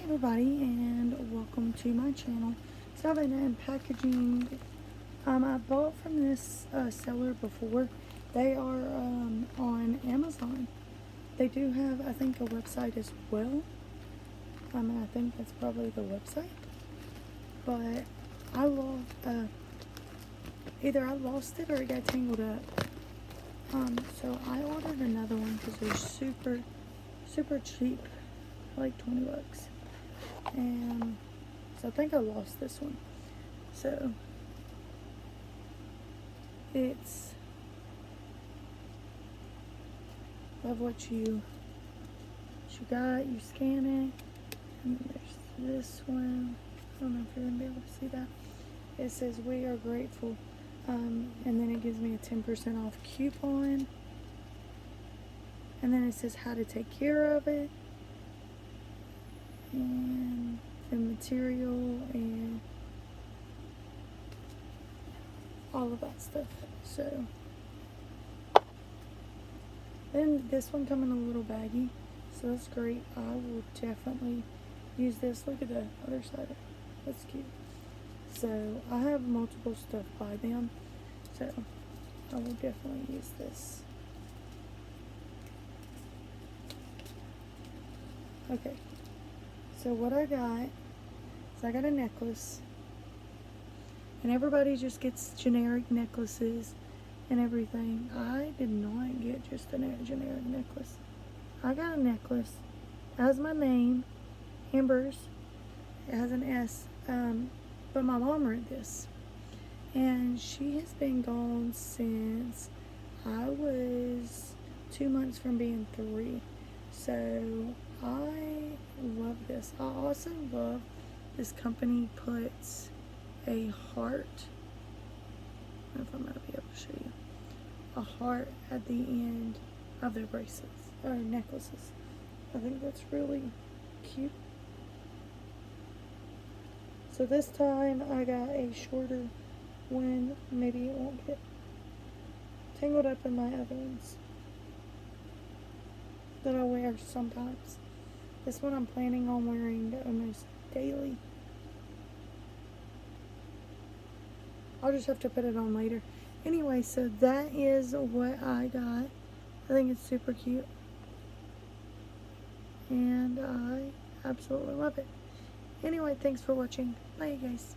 everybody, and welcome to my channel. So I've been unpackaging. I bought from this seller before. They are on Amazon. They do have, I think, a website as well. I think that's probably the website. But I lost, either I lost it or it got tangled up. So I ordered another one because they're super cheap, like 20 bucks. And so I think I lost this one. So it's love what you got, you scan it, and then there's this one. I don't know if you're gonna be able to see that. It says we are grateful, and then it gives me a 10% off coupon, and then it says how to take care of it, and the material and all of that stuff. So then this one come in a little baggie, so that's great. I will definitely use this. Look at the other side of it. That's cute. So I have multiple stuff by them, so I will definitely use this. Okay, so what I got is I got a necklace, and everybody just gets generic necklaces and everything. I did not get just a generic necklace. I got a necklace. It has my name, Amber's. It has an S, but my mom wrote this. And she has been gone since I was 2 months from being 3. So I love this. I also love this company puts a heart. I don't know if I'm going to be able to show you. A heart at the end of their bracelets or necklaces. I think that's really cute. So this time I got a shorter one. Maybe it won't get tangled up in my other ones that I wear sometimes. This one I'm planning on wearing almost daily. I'll just have to put it on later. Anyway, so that is what I got. I think it's super cute. And I absolutely love it. Anyway, thanks for watching. Bye, you guys.